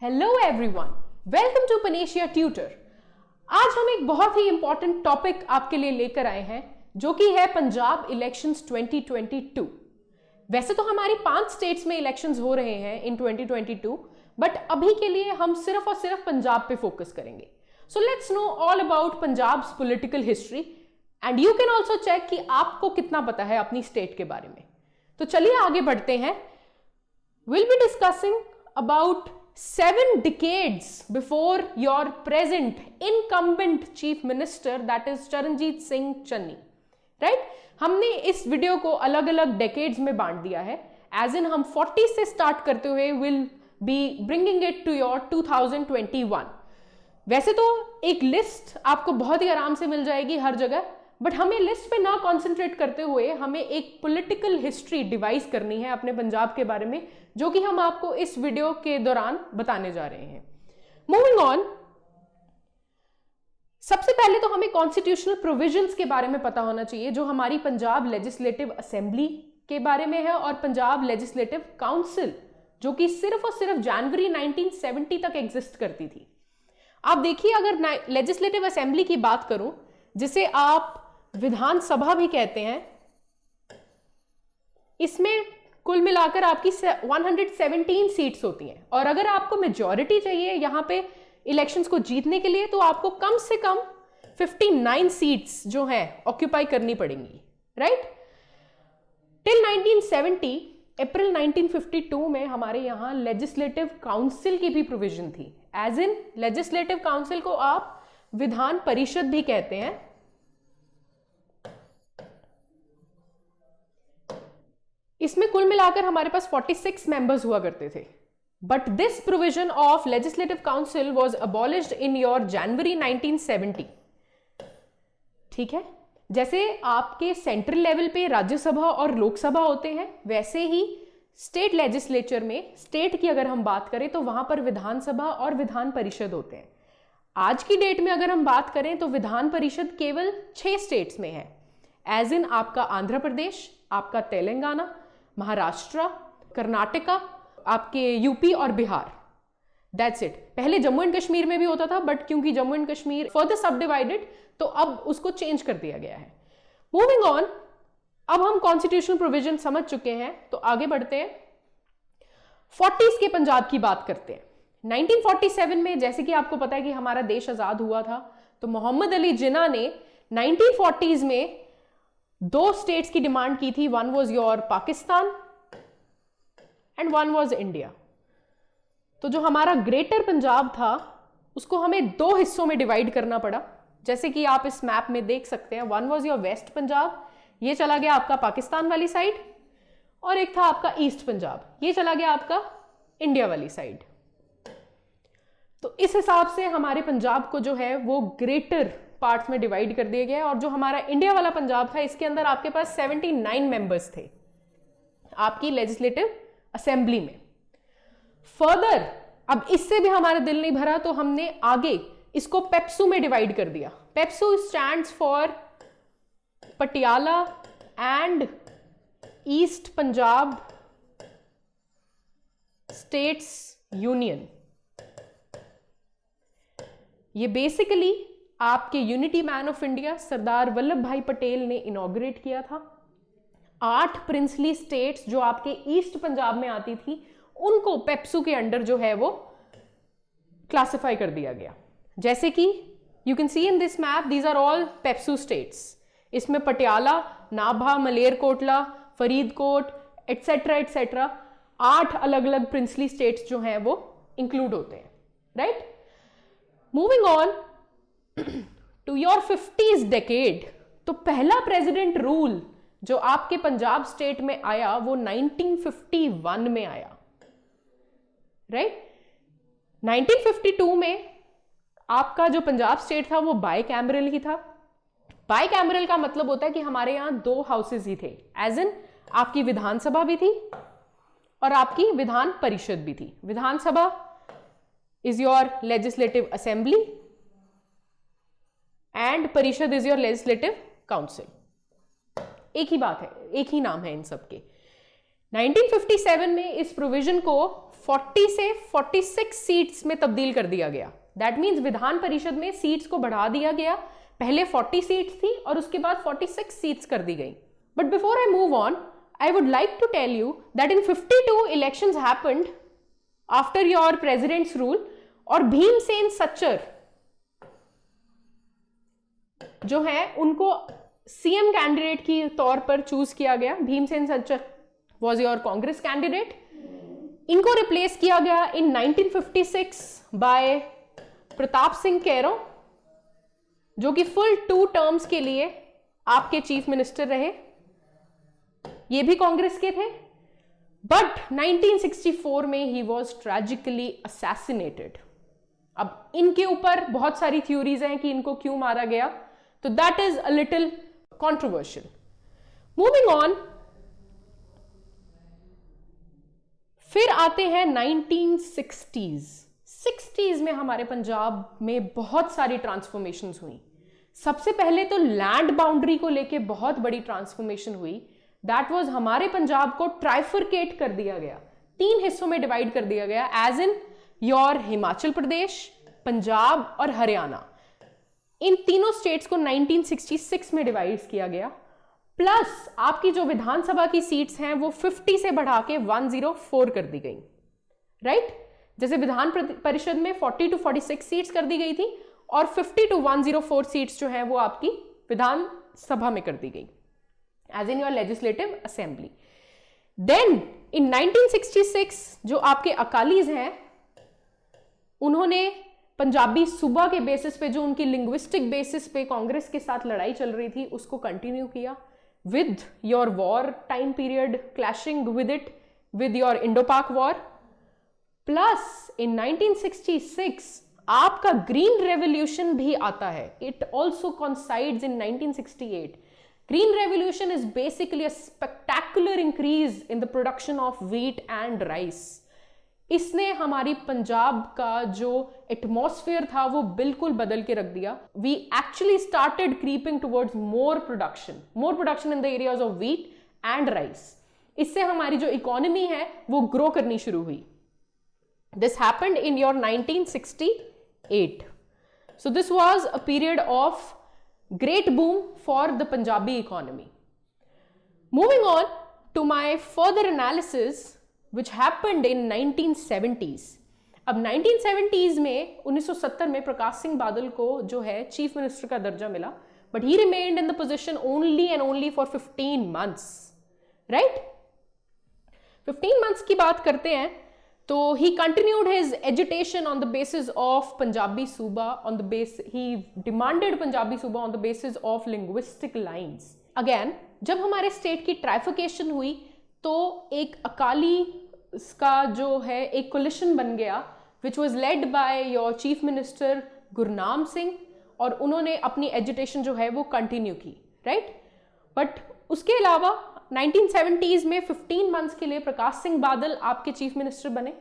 Hello everyone, welcome to Panacea Tutor. आज हम एक बहुत ही इंपॉर्टेंट टॉपिक आपके लिए लेकर आए हैं जो कि है पंजाब इलेक्शंस 2022। वैसे तो हमारी 5 स्टेट्स में इलेक्शंस हो रहे हैं इन 2022, बट अभी के लिए हम सिर्फ और सिर्फ पंजाब पे फोकस करेंगे। So let's know all about Punjab's political history and you can also check कि आपको कितना पता है अपनी स्टेट के बारे में। तो चलिए आगे बढ़ते हैं। We'll be discussing about 7 decades before your present incumbent chief minister, that is Charanjit Singh Channi, right? हमने इस वीडियो को अलग अलग डेकेड्स में बांट दिया है, एज इन हम 40 से स्टार्ट करते हुए will be bringing it to your 2021। वैसे तो एक लिस्ट आपको बहुत ही आराम से मिल जाएगी हर जगह, बट हमें लिस्ट पे ना कॉन्सेंट्रेट करते हुए हमें एक पॉलिटिकल हिस्ट्री डिवाइस करनी है अपने पंजाब के बारे में, जो कि हम आपको इस वीडियो के दौरान बताने जा रहे हैं। मूविंग ऑन, सबसे पहले तो हमें कॉन्स्टिट्यूशनल प्रोविजंस के बारे में पता होना चाहिए जो हमारी पंजाब लेजिस्लेटिव असेंबली के बारे में है और पंजाब लेजिस्लेटिव काउंसिल, जो कि सिर्फ और सिर्फ जनवरी 1970 तक एग्जिस्ट करती थी। आप देखिए, अगर लेजिस्लेटिव असेंबली की बात करूं, जिसे आप विधानसभा भी कहते हैं, इसमें कुल मिलाकर आपकी 117 सीट्स होती हैं, और अगर आपको मेजॉरिटी चाहिए यहां पे इलेक्शंस को जीतने के लिए, तो आपको कम से कम 59 सीट्स जो हैं ऑक्यूपाई करनी पड़ेंगी, राइट? टिल 1970, अप्रैल 1952 में हमारे यहां लेजिस्लेटिव काउंसिल की भी प्रोविजन थी, एज इन लेजिस्लेटिव काउंसिल को आप विधान परिषद भी कहते हैं। इसमें कुल मिलाकर हमारे पास 46 मेंबर्स हुआ करते थे, but this provision of legislative council was abolished in your January 1970। ठीक है, जैसे आपके सेंट्रल लेवल पे राज्यसभा और लोकसभा होते हैं, वैसे ही स्टेट लेजिस्लेचर में, स्टेट की अगर हम बात करें तो वहां पर विधानसभा और विधान परिषद होते हैं। आज की डेट में अगर हम बात करें तो विधान परिषद केवल 6 स्टेट्स में है, एज इन आपका आंध्र प्रदेश, आपका तेलंगाना, महाराष्ट्र, कर्नाटका, आपके यूपी और बिहार। That's it. पहले जम्मू एंड कश्मीर में भी होता था, बट क्योंकि जम्मू एंड कश्मीर फर्दर सब डिवाइडेड, तो अब उसको चेंज कर दिया गया है। मूविंग ऑन, अब हम कॉन्स्टिट्यूशनल प्रोविजन समझ चुके हैं, तो आगे बढ़ते हैं। 40s के पंजाब की बात करते हैं। 1947 में, जैसे कि आपको पता है कि हमारा देश आजाद हुआ था, तो मोहम्मद अली जिन्ना ने 1940s में 2 स्टेट्स की डिमांड की थी। One was your Pakistan and one was India. तो जो हमारा ग्रेटर पंजाब था, उसको हमें 2 हिस्सों में डिवाइड करना पड़ा, जैसे कि आप इस मैप में देख सकते हैं। One was your West Punjab, ये चला गया आपका पाकिस्तान वाली साइड, और एक था आपका ईस्ट पंजाब, ये चला गया आपका इंडिया वाली साइड। तो इस हिसाब से हमारे पंजाब को जो है वो ग्रेटर पार्ट्स में डिवाइड कर दिया गया है, और जो हमारा इंडिया वाला पंजाब था, इसके अंदर आपके पास 79 मेंबर्स थे आपकी लेजिस्लेटिव असेंबली में। फर्दर, अब इससे भी हमारा दिल नहीं भरा, तो हमने आगे इसको पेप्सू में डिवाइड कर दिया। PEPSU stands for Patiala and east Punjab states union. ये बेसिकली आपके unity man of India Sardar Vallabh भाई पटेल ने इनॉग्रेट किया था। 8 प्रिंसली स्टेट्स जो आपके ईस्ट पंजाब में आती थी, उनको पेप्सू के अंडर जो है वो क्लासिफाई कर दिया गया। जैसे कि you can see in this map, these are all PEPSU states. इसमें पटियाला, नाभा, मलेरकोटला, फरीदकोट एटसेट्रा एटसेट्रा 8 अलग अलग प्रिंसली स्टेट्स जो हैं वो इंक्लूड होते हैं, right? Moving on to your 50s decade, तो पहला प्रेसिडेंट रूल जो आपके पंजाब स्टेट में आया वो 1951 में आया, राइट? 1952 में आपका जो पंजाब स्टेट था वो बाई कैमरल ही था। बाई कैमरल का मतलब होता है कि हमारे यहां 2 हाउसेज ही थे, एज इन आपकी विधानसभा भी थी और आपकी विधान परिषद भी थी। Vidhansabha is your legislative assembly and Parishad is your legislative council. एक ही बात है, एक ही नाम है इन सब के। 1957 में इस प्रोविजन को 40 से 46 सीट्स में तब्दील कर दिया गया। दैट मीन्स विधान परिषद में सीट्स को बढ़ा दिया गया। पहले 40 सीट्स थी और उसके बाद 46 सीट्स कर दी गई। But before I move on, I would like to tell you that in 52 elections happened after your president's rule और भीमसेन सच्चर जो है उनको सीएम कैंडिडेट की तौर पर चूज किया गया। Bhimsen Sachar was your Congress candidate. इनको रिप्लेस किया गया इन 1956 बाय प्रताप सिंह कैरो जो कि फुल 2 टर्म्स के लिए आपके चीफ मिनिस्टर रहे। ये भी कांग्रेस के थे। बट 1964 में ही वॉज ट्रेजिकली असैसिनेटेड। अब इनके ऊपर बहुत सारी थ्योरीज हैं कि इनको क्यों मारा गया, तो that is a little controversial. Moving on, फिर आते हैं 1960s। 60s में हमारे पंजाब में बहुत सारी ट्रांसफॉर्मेशंस हुई। सबसे पहले तो लैंड बाउंड्री को लेके बहुत बड़ी ट्रांसफॉर्मेशन हुई। दैट वाज हमारे पंजाब को ट्राइफरकेट कर दिया गया, 3 हिस्सों में डिवाइड कर दिया गया, as in your Himachal Pradesh, Punjab और हरियाणा। इन तीनों स्टेट्स को 1966 में डिवाइड किया गया। प्लस आपकी जो विधानसभा की सीट्स हैं वो 50 से बढ़ा के 104 कर दी गई। राइट? जैसे विधान परिषद में 40 to 46 सीट्स कर दी गई थी और 50 to 104 सीट्स जो हैं वो आपकी विधानसभा में कर दी गई, as in your legislative assembly. Then in 1966 जो आपके अकालीज हैं उन्होंने पंजाबी सूबा के बेसिस पे, जो उनकी लिंग्विस्टिक बेसिस पे कांग्रेस के साथ लड़ाई चल रही थी, उसको कंटिन्यू किया with your war time period clashing with it with your Indo पाक वॉर। प्लस इन 1966 आपका ग्रीन रेवोल्यूशन भी आता है। It also coincides in 1968. Green Revolution is basically a spectacular increase in the production of wheat and rice. इसने हमारी पंजाब का जो atmosphere था वो बिल्कुल बदल के रख दिया। We actually started creeping towards more production in the areas of wheat and rice. इससे हमारी जो इकोनॉमी है वो ग्रो करनी शुरू हुई। This happened in your 1968. So this was a period of great boom for the Punjabi economy. Moving on to my further analysis which happened in 1970s. अब 1970s में 1970 में प्रकाश सिंह बादल को जो है चीफ मिनिस्टर का दर्जा मिला, but he remained in the position only and only for 15 months. Right? 15 months की बात करते हैं तो he continued his agitation on the basis of Punjabi Suba, he demanded Punjabi Suba on the basis of linguistic lines. Again, जब हमारे state की ट्राइफिकेशन हुई तो एक अकाली का जो है एक कोलिशन बन गया which was led by your chief minister Gurnam Singh, और उन्होंने अपनी एजिटेशन जो है वो कंटिन्यू की। राइट? बट उसके अलावा 1970s में 15 मंथ्स के लिए प्रकाश सिंह बादल आपके चीफ मिनिस्टर बने।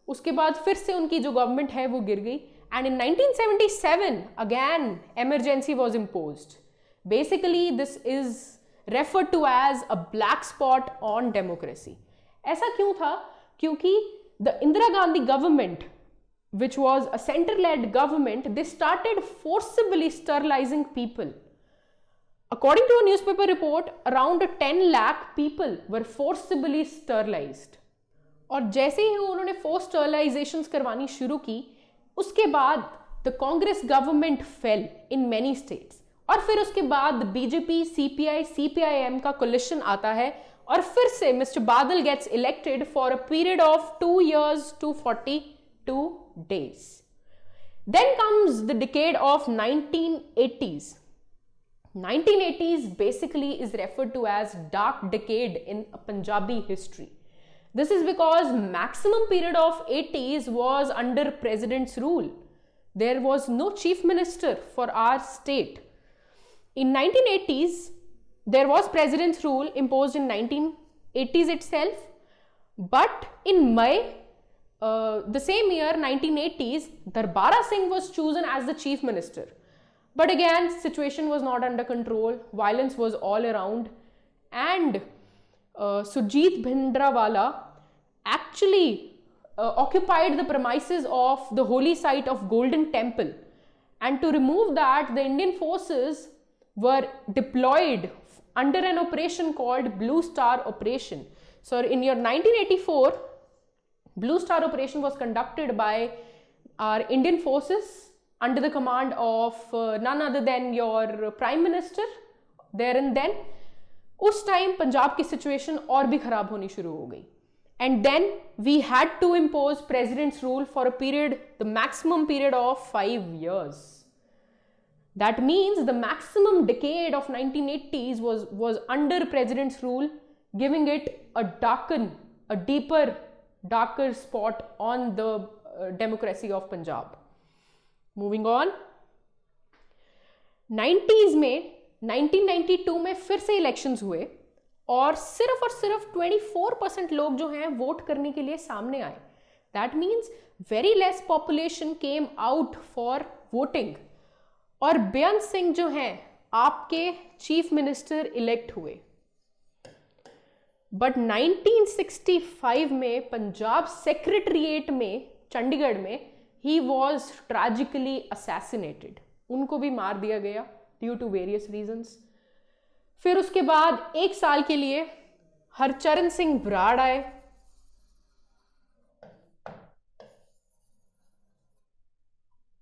उसके बाद फिर से उनकी जो गवर्नमेंट है वो गिर गई, and in 1977 again emergency was imposed. Basically this is referred to as a black spot on democracy. ऐसा क्यों था? क्योंकि the Indira Gandhi government which was a center-led government, they started forcibly sterilizing people. According to a newspaper report, around 10 lakh people were forcibly sterilized. और जैसे ही उन्होंने forced sterilizations करवानी शुरू की, उसके बाद the Congress government fell in many states. और फिर उसके बाद BJP, CPI, CPIM का coalition आता है और फिर से Mr. Badal gets elected for a period of 2 years to 42 days. Then comes the decade of 1980s. 1980s basically is referred to as dark decade in Punjabi history. This is because maximum period of 80s was under president's rule. There was no chief minister for our state. In 1980s, there was president's rule imposed in 1980s itself, but in May the same year 1980s, Darbara Singh was chosen as the chief minister. But again, situation was not under control. Violence was all around. And Sujit Bhindrawala actually occupied the premises of the holy site of Golden Temple, and to remove that, the Indian forces were deployed under an operation called Blue Star Operation. So in your 1984, Blue Star Operation was conducted by our Indian forces under the command of none other than your Prime Minister there and then. उस time Punjab की situation और भी खराब होनी शुरू हो गई, and then we had to impose president's rule for a period, the maximum period of 5 years. That means the maximum decade of 1980s was under president's rule, giving it a deeper, darker spot on the democracy of Punjab. Moving on, 90s में 1992 में फिर से elections हुए और सिर्फ 24% लोग जो हैं वोट करने के लिए सामने आए. That means very less population came out for voting, और बेअंत सिंह जो हैं आपके चीफ मिनिस्टर इलेक्ट हुए. बट 1965 में पंजाब सेक्रेटरिएट में चंडीगढ़ में ही वॉज ट्रैजिकली असैसिनेटेड. उनको भी मार दिया गया ड्यू टू वेरियस रीजंस. फिर उसके बाद 1 साल के लिए हरचरण सिंह बराड़ आए,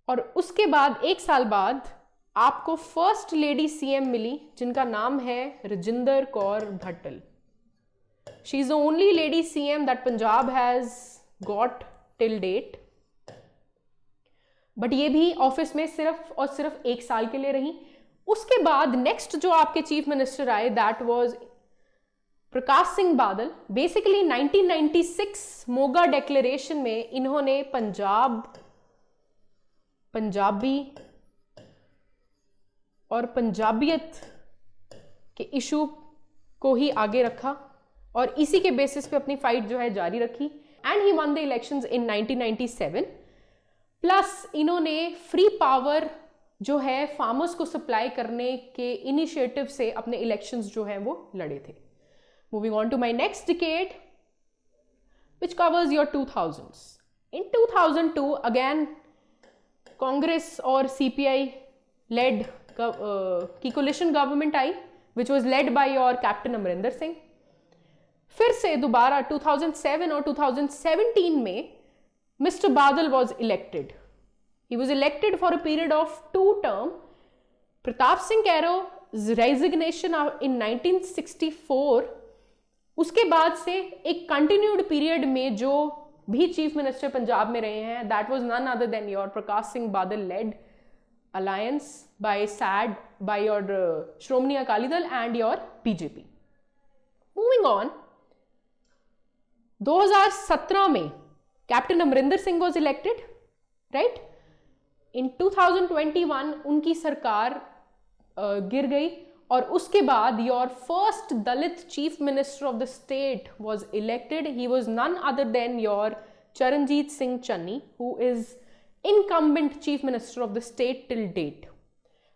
और उसके बाद 1 साल बाद आपको फर्स्ट लेडी सीएम मिली जिनका नाम है Rajinder Kaur Bhattal. She is the only lady CM that Punjab has got till date. But ये भी ऑफिस में सिर्फ और सिर्फ 1 साल के लिए रही. उसके बाद नेक्स्ट जो आपके चीफ मिनिस्टर आए दैट वाज प्रकाश सिंह बादल. बेसिकली 1996 मोगा डिक्लेरेशन में इन्होंने पंजाबी और पंजाबियत के इशू को ही आगे रखा और इसी के बेसिस पे अपनी फाइट जो है जारी रखी, and he one the elections in 1997. Plus इन्होंने फ्री पावर जो है फार्मर्स को सप्लाई करने के इनिशिएटिव से अपने इलेक्शंस जो हैं वो लड़े थे. Moving on to my next decade which covers your 2000s. In 2002 again Congress और सीपीआई लेड की कोलिशन गवर्नमेंट आई which was led by your captain Amarinder Singh. फिर से दोबारा 2007 और 2017 में mister Badal was elected. He was elected for a period of 2 terms. Pratap Singh कैरो's resignation in 1964, उसके बाद से एक कंटिन्यूड पीरियड में जो भी चीफ मिनिस्टर पंजाब में रहे हैं that was none other than your Prakash Singh Badal led alliance by said by your Shiromani Akali Dal and your BJP. Moving on, 2017 में captain Amarinder Singh was elected, right. In 2021 उनकी सरकार गिर गई और उसके बाद your first Dalit chief minister of the state was elected. He was none other than your Charanjit Singh Channi who is incumbent chief minister of the state till date.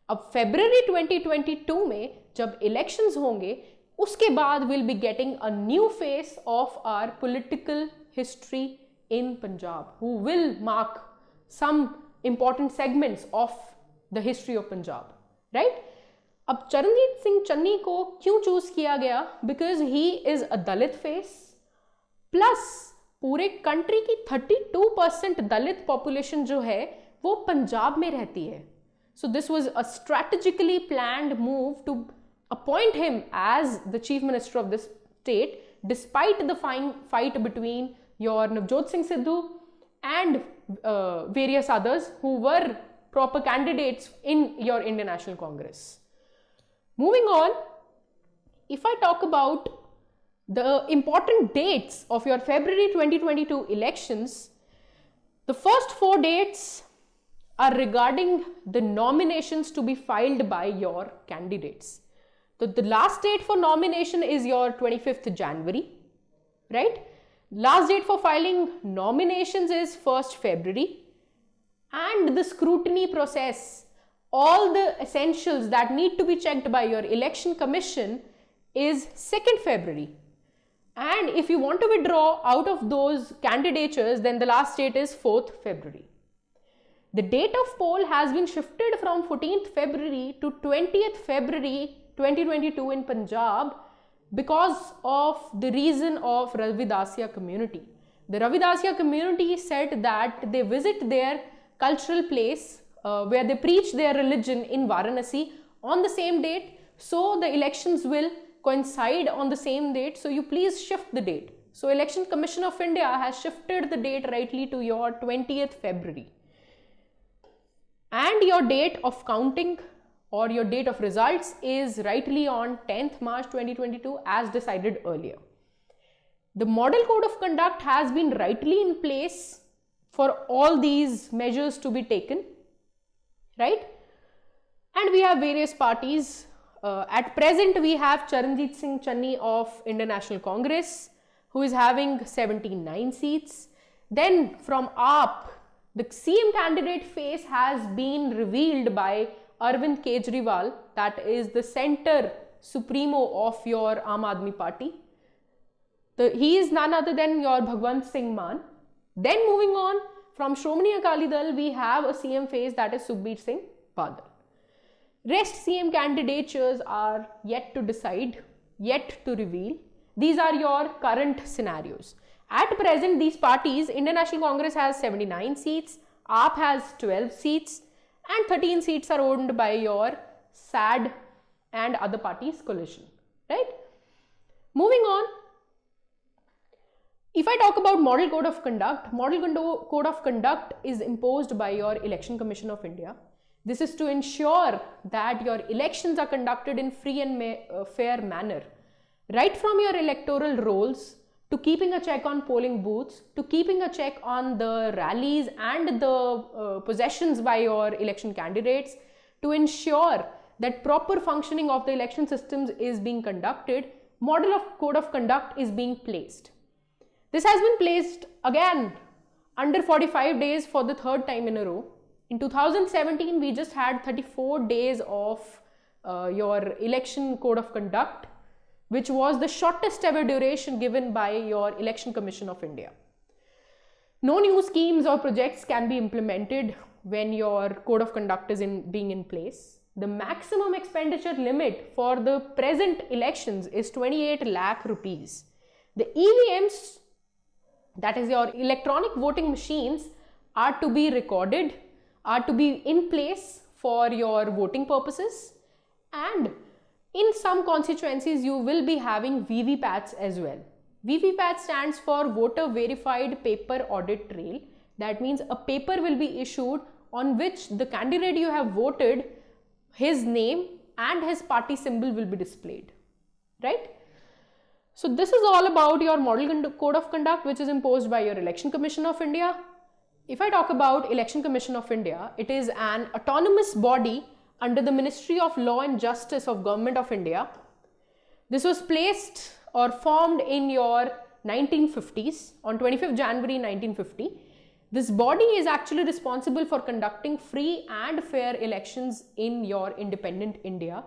अब फरवरी 2022 में जब इलेक्शंस होंगे उसके बाद will be getting a new face of our political history in Punjab who will mark some important segments of the history of Punjab, right? अब चरणजीत सिंह चन्नी को क्यों चूज किया गया? Because he is a Dalit face, plus पूरे country की 32% दलित population जो है वो पंजाब में रहती है. So this was a strategically planned move to appoint him as the chief minister of this state, despite the fight between your Navjot Singh Sidhu and various others who were proper candidates in your Indian National Congress. Moving on, if I talk about the important dates of your February 2022 elections, the first 4 dates are regarding the nominations to be filed by your candidates. So the last date for nomination is your 25th January, right? Last date for filing nominations is 1st February, and the scrutiny process, all the essentials that need to be checked by your election commission is 2nd February. And if you want to withdraw out of those candidatures, then the last date is 4th February. The date of poll has been shifted from 14th February to 20th February 2022 in Punjab because of the reason of Ravidasiya community. The Ravidasiya community said that they visit their cultural place where they preach their religion in Varanasi on the same date, so the elections will coincide on the same date, so you please shift the date. So Election Commission of India has shifted the date rightly to your 20th February. And your date of counting or your date of results is rightly on 10th March 2022 as decided earlier. The Model Code of Conduct has been rightly in place for all these measures to be taken, right? And we have various parties. At present, we have Charanjit Singh Channi of Indian National Congress, who is having 79 seats. Then from AAP, the CM candidate face has been revealed by Arvind Kejriwal, that is the center supremo of your Aam Aadmi Party. He is none other than your Bhagwant Singh Mann. Then moving on, from Shromani Akali Dal, we have a CM face, that is Sukhbir Singh Badal. Rest CM candidatures are yet to decide, yet to reveal. These are your current scenarios. At present, these parties, Indian National Congress has 79 seats, AAP has 12 seats, and 13 seats are owned by your SAD and other parties coalition, right? Moving on, if I talk about Model Code of Conduct, Model Code of Conduct is imposed by your Election Commission of India. This is to ensure that your elections are conducted in free and fair manner, right from your electoral rolls to keeping a check on polling booths, to keeping a check on the rallies and the possessions by your election candidates, to ensure that proper functioning of the election systems is being conducted. Model Code of Conduct is being placed. This has been placed again under 45 days for the third time in a row. In 2017, we just had 34 days of your Election Code of Conduct, which was the shortest ever duration given by your Election Commission of India. No new schemes or projects can be implemented when your Code of Conduct is being in place. The maximum expenditure limit for the present elections is 28 lakh rupees. The EVMs, that is your electronic voting machines, are to be recorded, are to be in place for your voting purposes, and in some constituencies you will be having VVPATs as well. VVPAT stands for Voter Verified Paper Audit Trail. That means a paper will be issued on which the candidate you have voted, his name and his party symbol will be displayed, right? So this is all about your Model Code of Conduct, which is imposed by your Election Commission of India. If I talk about Election Commission of India, it is an autonomous body under the Ministry of Law and Justice of Government of India. This was placed or formed in your 1950s, on 25th January 1950. This body is actually responsible for conducting free and fair elections in your independent India.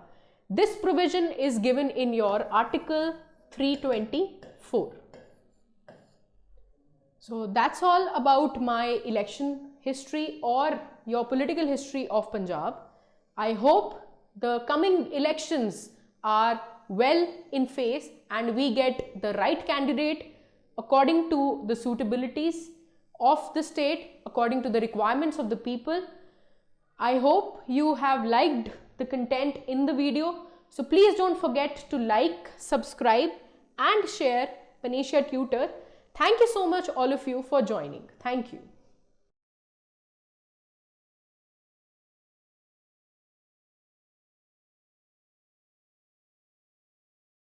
This provision is given in your Article 324. So that's all about my election history or your political history of Punjab. I hope the coming elections are well in phase and we get the right candidate according to the suitabilities of the state, according to the requirements of the people. I hope you have liked the content in the video. So please don't forget to like, subscribe and share Panisha Tutor. Thank you so much all of you for joining. Thank you.